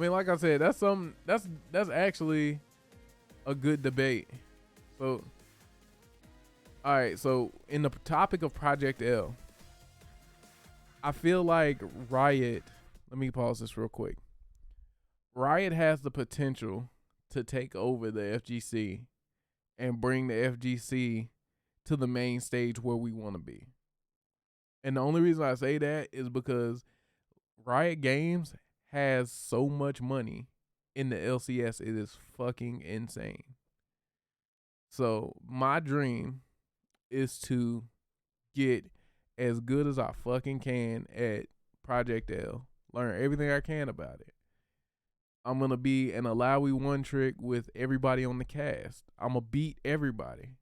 I mean, like I said, that's actually a good debate. So, all right. So, in the topic of Project L, I feel like Riot. Let me pause this real quick. Riot has the potential to take over the FGC and bring the FGC to the main stage where we want to be. And the only reason I say that is because Riot Games has so much money in the LCS, it is fucking insane. So my dream is to get as good as I fucking can at Project L. Learn everything I can about it. I'm gonna be an Alawi one trick with everybody on the cast. I'm gonna beat everybody,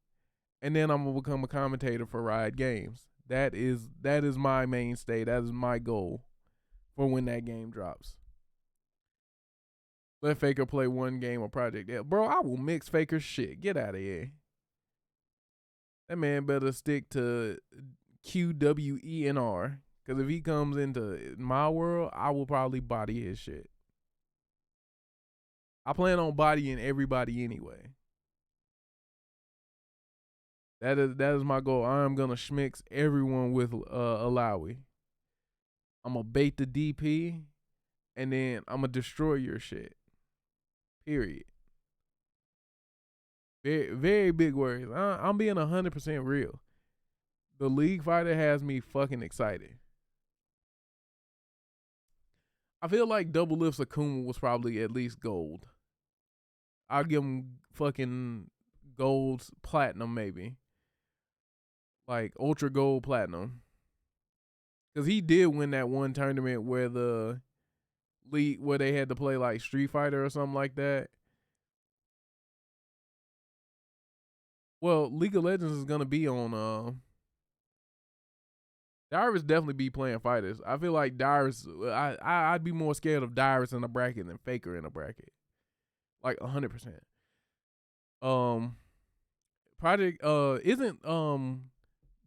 and then I'm gonna become a commentator for Riot Games. That is my mainstay. That is my goal for when that game drops. Let Faker play one game of Project L. Bro, I will mix Faker's shit. Get out of here. That man better stick to QWENR. Because if he comes into my world, I will probably body his shit. I plan on bodying everybody anyway. That is my goal. I'm gonna schmix everyone with Alawi. I'm gonna bait the DP, and then I'm gonna destroy your shit. Period. Very, very big words. I'm being 100% real. The League Fighter has me fucking excited. I feel like Double Lift's Akuma was probably at least gold. I'll give him fucking gold, platinum maybe. Like ultra gold, platinum. Because he did win that one tournament where the league, where they had to play like Street Fighter or something like that. Well, League of Legends is gonna be on. Dyrus definitely be playing fighters. I feel like Dyrus. I'd be more scared of Dyrus in a bracket than Faker in a bracket, like 100%. Project isn't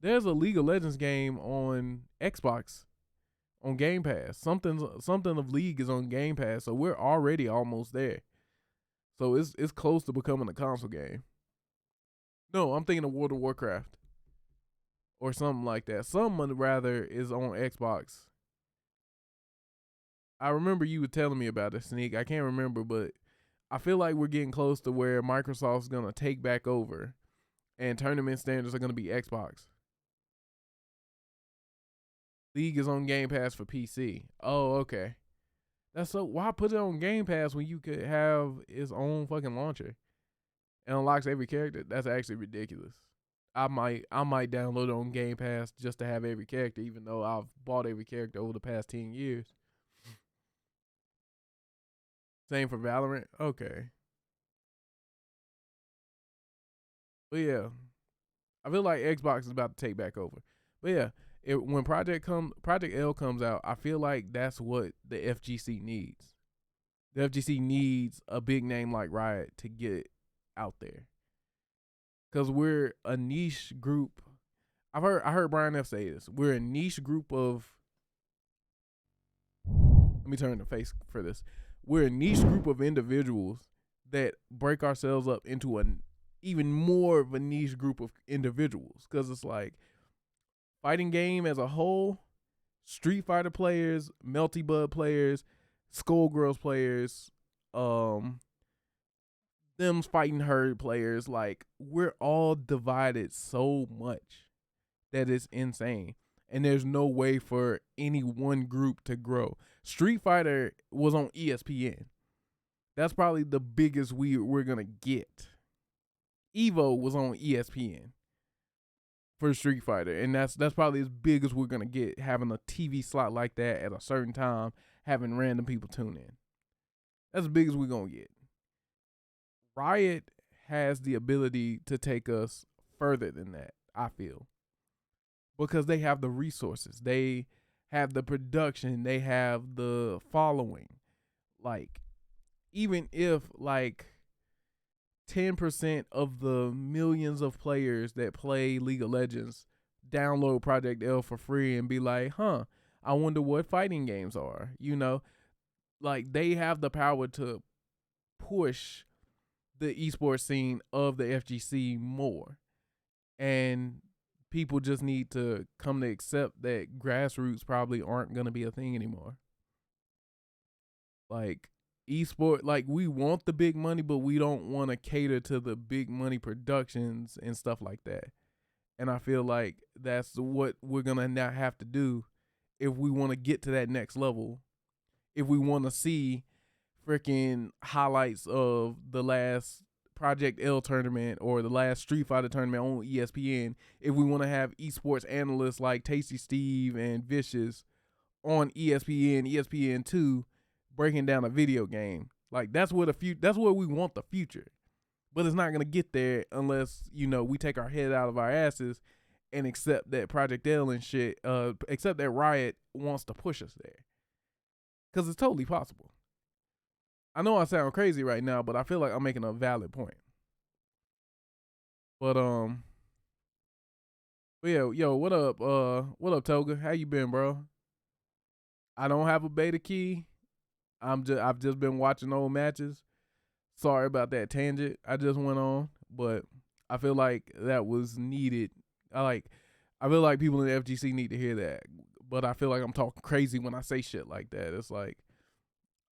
There's a League of Legends game on Xbox on Game Pass. Something of League is on Game Pass, so we're already almost there. So it's close to becoming a console game. No, I'm thinking of World of Warcraft or something like that. Someone rather is on Xbox. I remember you were telling me about it, Sneak. I can't remember, but I feel like we're getting close to where Microsoft's going to take back over and tournament standards are going to be Xbox. League is on Game Pass for PC. Oh, okay. That's so. Why put it on Game Pass when you could have its own fucking launcher? It unlocks every character. That's actually ridiculous. I might download it on Game Pass just to have every character, even though I've bought every character over the past 10 years. Same for Valorant. Okay. But yeah, I feel like Xbox is about to take back over. But yeah, when Project L comes out, I feel like that's what the FGC needs. The FGC needs a big name like Riot to get out there, because we're a niche group. I heard Brian F say this. We're a niche group of. Let me turn the face for this. We're a niche group of individuals that break ourselves up into an even more of a niche group of individuals, because it's like fighting game as a whole, Street Fighter players, Melty Bud players, Skullgirls players, them fighting herd players, like we're all divided so much that it's insane. And there's no way for any one group to grow. Street Fighter was on ESPN. That's probably the biggest we're gonna get. Evo was on ESPN for Street Fighter, and that's probably as big as we're gonna get, having a TV slot like that at a certain time, having random people tune in. That's as big as we're gonna get. Riot has the ability to take us further than that, I feel, because they have the resources, they have the production, they have the following. Like, even if like 10% of the millions of players that play League of Legends download Project L for free and be like, I wonder what fighting games are, like they have the power to push the esports scene of the FGC more, and people just need to come to accept that grassroots probably aren't going to be a thing anymore. Like esport, like we want the big money, but we don't want to cater to the big money productions and stuff like that. And I feel like that's what we're gonna now have to do if we want to get to that next level. If we want to see freaking highlights of the last Project L tournament or the last Street Fighter tournament on ESPN, if we want to have esports analysts like Tasty Steve and Vicious on ESPN, ESPN2, breaking down a video game, like that's where that's where we want the future. But it's not gonna get there unless we take our head out of our asses and accept that Project L and shit, accept that Riot wants to push us there, because it's totally possible. I know I sound crazy right now, but I feel like I'm making a valid point. But yeah, yo, what up, Toga? How you been, bro? I don't have a beta key. I've just been watching old matches. Sorry about that tangent I just went on, but I feel like that was needed. I feel like people in the FGC need to hear that, but I feel like I'm talking crazy when I say shit like that. It's like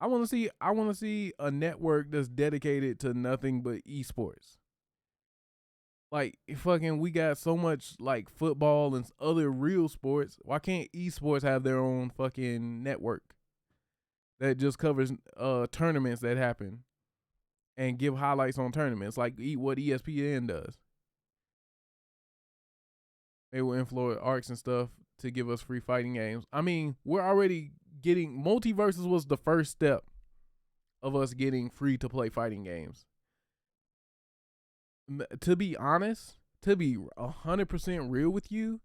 I want to see a network that's dedicated to nothing but esports. Like fucking, we got so much like football and other real sports. Why can't esports have their own fucking network that just covers tournaments that happen and give highlights on tournaments like what ESPN does? They will employ arcs and stuff to give us free fighting games. I mean, we're already getting Multiverses was the first step of us getting free to play fighting games. To be honest, to be 100% real with you,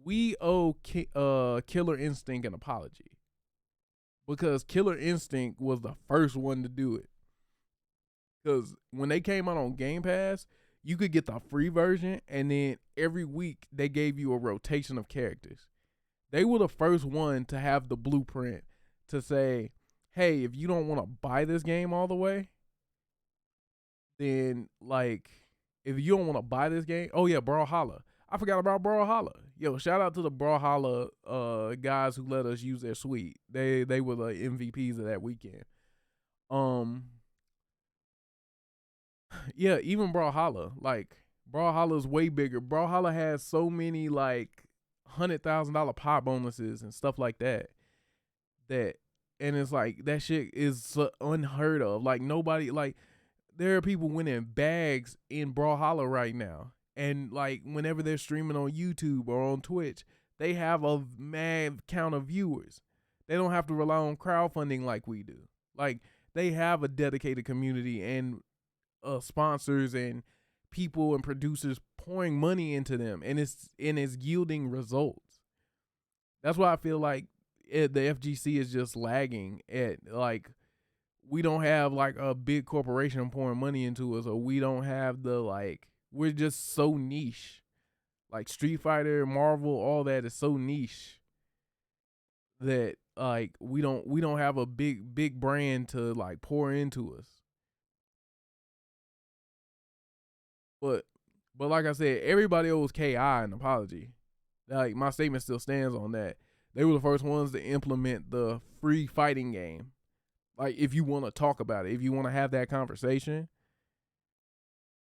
we owe Killer Instinct an apology, because Killer Instinct was the first one to do it. Because when they came out on Game Pass, you could get the free version, and then every week they gave you a rotation of characters. They were the first one to have the blueprint to say, hey, if you don't want to buy this game all the way, then like, if you don't want to buy this game, oh yeah, Brawlhalla. I forgot about Brawlhalla. Yo, shout out to the Brawlhalla guys who let us use their suite. They were the MVPs of that weekend. Yeah, even Brawlhalla. Like, Brawlhalla's way bigger. Brawlhalla has so many like $100,000 pot bonuses and stuff like that. And it's like that shit is unheard of. Like nobody, like there are people winning bags in Brawlhalla right now. And like whenever they're streaming on YouTube or on Twitch, they have a mad count of viewers. They don't have to rely on crowdfunding like we do. Like they have a dedicated community and sponsors and people and producers pouring money into them, and it's yielding results. That's why I feel like the FGC is just lagging at, like, we don't have like a big corporation pouring money into us, or we don't have the, like, we're just so niche. Like Street Fighter, Marvel, all that is so niche that like we don't have a big brand to like pour into us. But like I said, everybody owes KI an apology. Like my statement still stands on that. They were the first ones to implement the free fighting game. Like if you want to talk about it, if you want to have that conversation,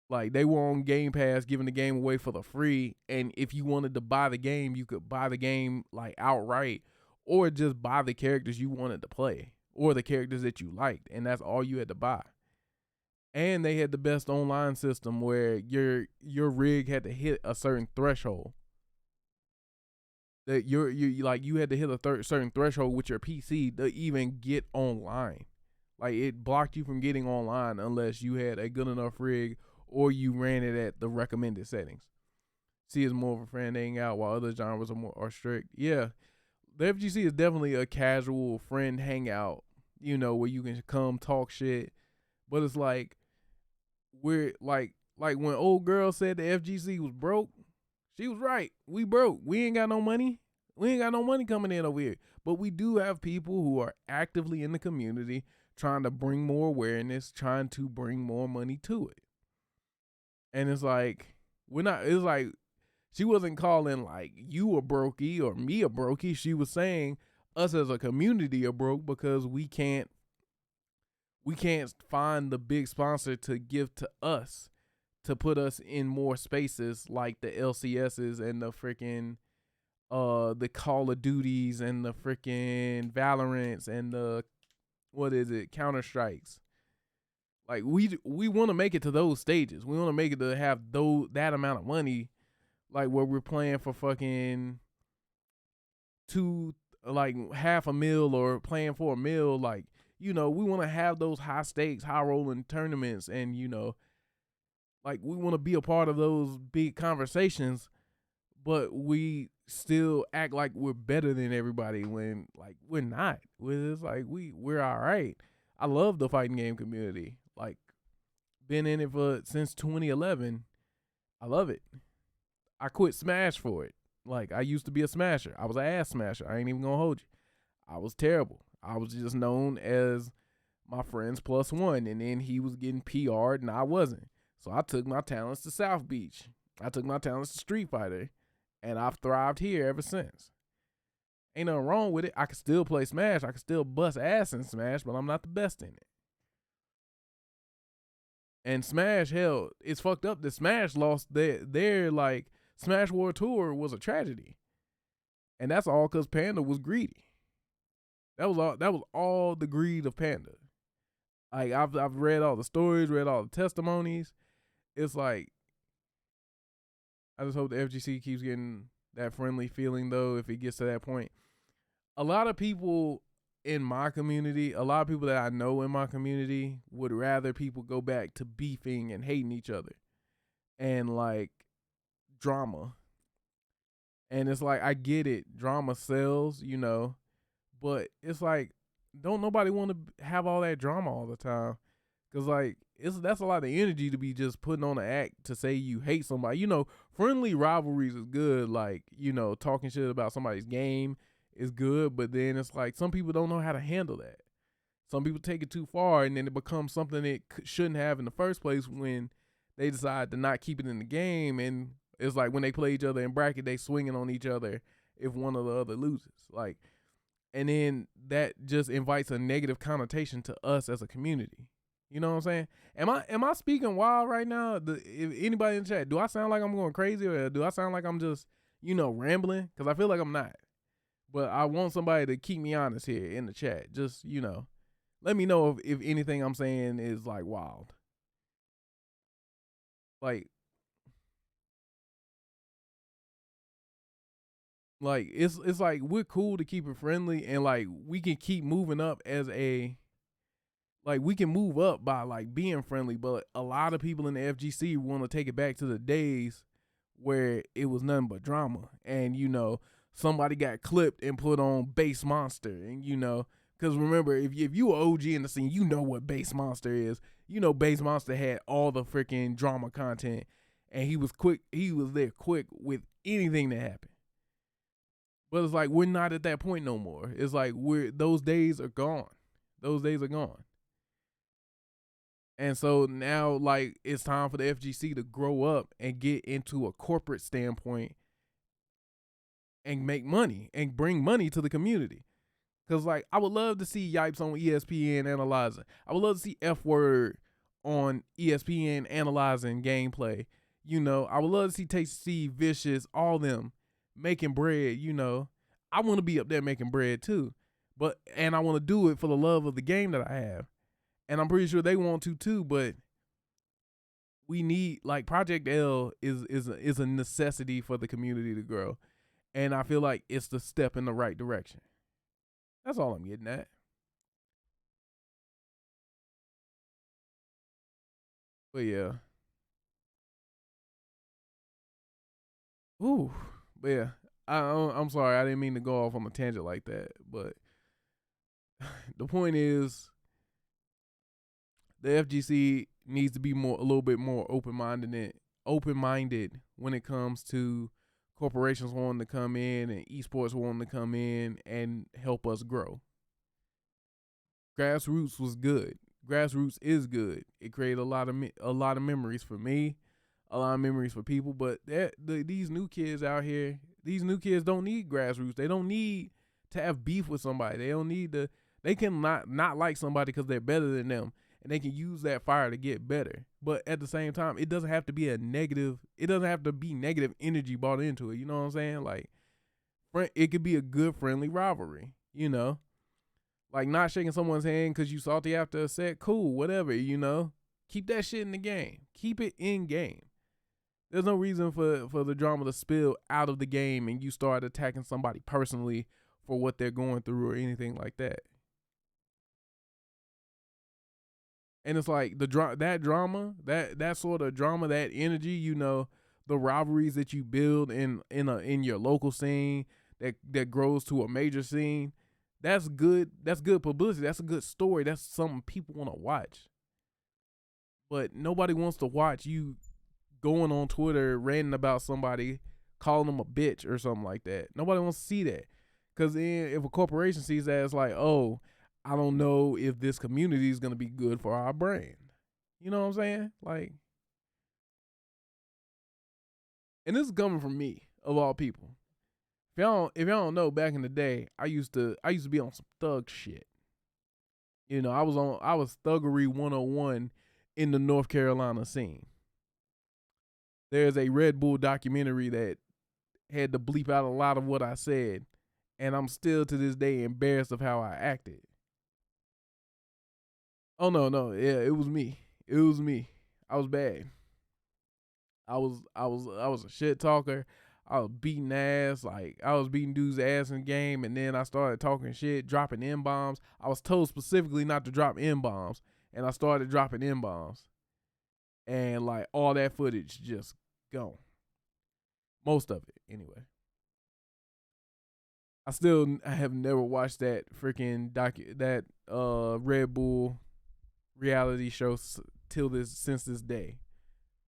like they were on Game Pass giving the game away for the free, and if you wanted to buy the game, you could buy the game like outright, or just buy the characters you wanted to play or the characters that you liked, and that's all you had to buy. And they had the best online system where your rig had to hit a certain threshold. That you had to hit a certain threshold with your PC to even get online. Like it blocked you from getting online unless you had a good enough rig or you ran it at the recommended settings. See, it's more of a friend hangout while other genres are strict. Yeah, the FGC is definitely a casual friend hangout, where you can come talk shit. But it's like, we're like when old girl said the FGC was broke, she was right. We broke. We ain't got no money. We ain't got no money coming in over here. But we do have people who are actively in the community trying to bring more awareness, trying to bring more money to it. And it's like, it's like, she wasn't calling like you a brokey or me a brokey. She was saying us as a community are broke because we can't find the big sponsor to give to us to put us in more spaces like the LCSs and the freaking the Call of Duties and the freaking Valorants and the Counter Strikes. Like we want to make it to those stages. We want to make it to have that amount of money, like where we're playing for fucking half a mil or playing for a mil. Like, we want to have those high stakes, high rolling tournaments, and like we want to be a part of those big conversations, but we still act like we're better than everybody when like we're not. It's like we're all right. I love the fighting game community. Like, been in it since 2011. I love it. I quit Smash for it. Like, I used to be a smasher. I was an ass smasher. I ain't even gonna hold you. I was terrible. I was just known as my friend's plus one, and then he was getting PR'd and I wasn't. So I took my talents to South Beach. I took my talents to Street Fighter, and I've thrived here ever since. Ain't nothing wrong with it. I can still play Smash. I can still bust ass in Smash, but I'm not the best in it. And Smash, hell, it's fucked up that Smash lost their like Smash World Tour was a tragedy. And that's all because Panda was greedy. That was all the greed of Panda. Like, I've read all the stories, read all the testimonies. It's like, I just hope the FGC keeps getting that friendly feeling, though, if it gets to that point. A lot of people in my community, a lot of people that I know in my community would rather people go back to beefing and hating each other and like drama. And it's like, I get it. Drama sells, but it's like, don't nobody want to have all that drama all the time. Cause like, that's a lot of energy to be just putting on an act to say you hate somebody. Friendly rivalries is good. Like, talking shit about somebody's game is good, but then it's like some people don't know how to handle that. Some people take it too far, and then it becomes something it shouldn't have in the first place when they decide to not keep it in the game. And it's like when they play each other in bracket, they swinging on each other if one or the other loses. Like, and then that just invites a negative connotation to us as a community. You know what I'm saying? Am I speaking wild right now? If anybody in the chat, do I sound like I'm going crazy, or do I sound like I'm just, rambling? Because I feel like I'm not. But I want somebody to keep me honest here in the chat. Just, let me know if anything I'm saying is like wild. Like it's like we're cool to keep it friendly, and like we can keep moving up we can move up by like being friendly, but a lot of people in the FGC want to take it back to the days where it was nothing but drama, and somebody got clipped and put on Base Monster, and because remember, if you are OG in the scene, you know what Base Monster is. Base Monster had all the freaking drama content, and he was there quick with anything that happened. But it's like we're not at that point no more. It's like those days are gone. Those days are gone. And so now, like, it's time for the FGC to grow up and get into a corporate standpoint and make money and bring money to the community. Because, like, I would love to see Yipes on ESPN analyzing. I would love to see F Word on ESPN analyzing gameplay. I would love to see Tasty, Vicious, all them making bread. I want to be up there making bread too. And I want to do it for the love of the game that I have. And I'm pretty sure they want to too, but we need, like, Project L is a necessity for the community to grow. And I feel like it's the step in the right direction. That's all I'm getting at. But yeah. Ooh. But yeah. I'm sorry. I didn't mean to go off on a tangent like that. But the point is, the FGC needs to be a little bit more open-minded when it comes to corporations wanting to come in and esports wanting to come in and help us grow. Grassroots was good. Grassroots is good. It created a lot of memories for me, a lot of memories for people. But these new kids out here, these new kids don't need grassroots. They don't need to have beef with somebody. They don't need to. They can not like somebody because they're better than them, and they can use that fire to get better. But at the same time, it doesn't have to be a negative. It doesn't have to be negative energy brought into it. You know what I'm saying? Like, it could be a good friendly rivalry. You know, like not shaking someone's hand because you salty after a set. Cool, whatever. You know, keep that shit in the game. Keep it in game. There's no reason for the drama to spill out of the game and you start attacking somebody personally for what they're going through or anything like that. And it's like that drama, that sort of drama, that energy, you know, the rivalries that you build in your local scene that grows to a major scene, that's good. That's good publicity. That's a good story. That's something people want to watch. But nobody wants to watch you going on Twitter ranting about somebody, calling them a bitch or something like that. Nobody wants to see that. Because then if a corporation sees that, it's like, oh, I don't know if this community is going to be good for our brand. You know what I'm saying? Like, and this is coming from me, of all people. If y'all don't know, back in the day, I used to be on some thug shit. You know, I was thuggery 101 in the North Carolina scene. There's a Red Bull documentary that had to bleep out a lot of what I said, and I'm still to this day embarrassed of how I acted. Oh no, yeah, it was me. It was me. I was bad. I was a shit talker. I was beating ass, like I was beating dudes' ass in the game, and then I started talking shit, dropping M-bombs. I was told specifically not to drop M-bombs, and I started dropping M-bombs. And like all that footage just gone. Most of it, anyway. I have never watched that freaking Red Bull reality show since this day,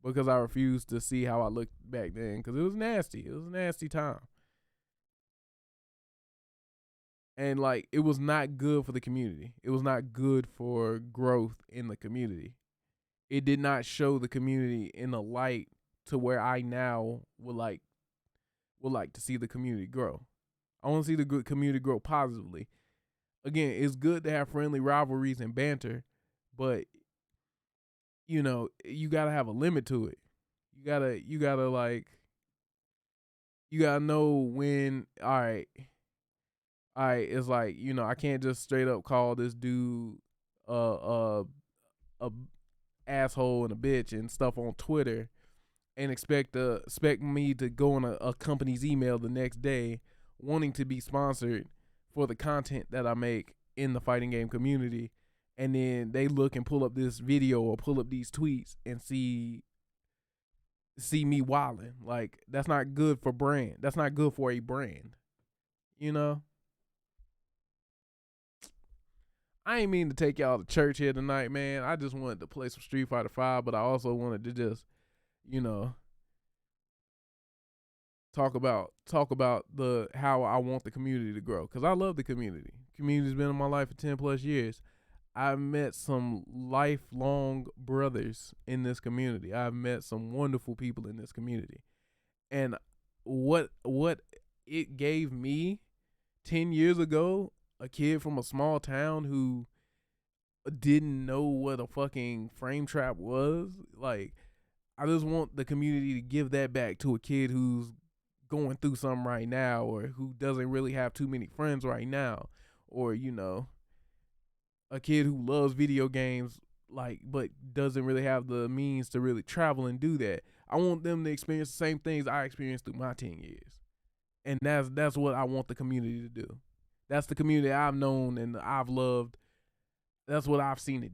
because I refuse to see how I looked back then, because it was nasty. It was a nasty time. And like, it was not good for the community. It was not good for growth in the community. It did not show the community in a light to where I now would like to see the community grow. I want to see the good community grow positively. Again, it's good to have friendly rivalries and banter, but you know, you gotta have a limit to it. You gotta know when. All right, it's like, you know, I can't just straight up call this dude a asshole and a bitch and stuff on Twitter and expect me to go on a company's email the next day wanting to be sponsored for the content that I make in the fighting game community, and then they look and pull up this video or pull up these tweets and see me wilding. Like, that's not good for brand. That's not good for a brand. You know? I ain't mean to take y'all to church here tonight, man. I just wanted to play some Street Fighter 5, but I also wanted to just, you know, talk about the how I want the community to grow, because I love the community. Community's been in my life for 10 plus years. I've met some lifelong brothers in this community. I've met some wonderful people in this community. And what it gave me 10 years ago, a kid from a small town who didn't know what a fucking frame trap was, like, I just want the community to give that back to a kid who's going through something right now, or who doesn't really have too many friends right now, or, you know, a kid who loves video games, like, but doesn't really have the means to really travel and do that. I want them to experience the same things I experienced through my 10 years. And that's what I want the community to do. That's the community I've known and I've loved. That's what I've seen it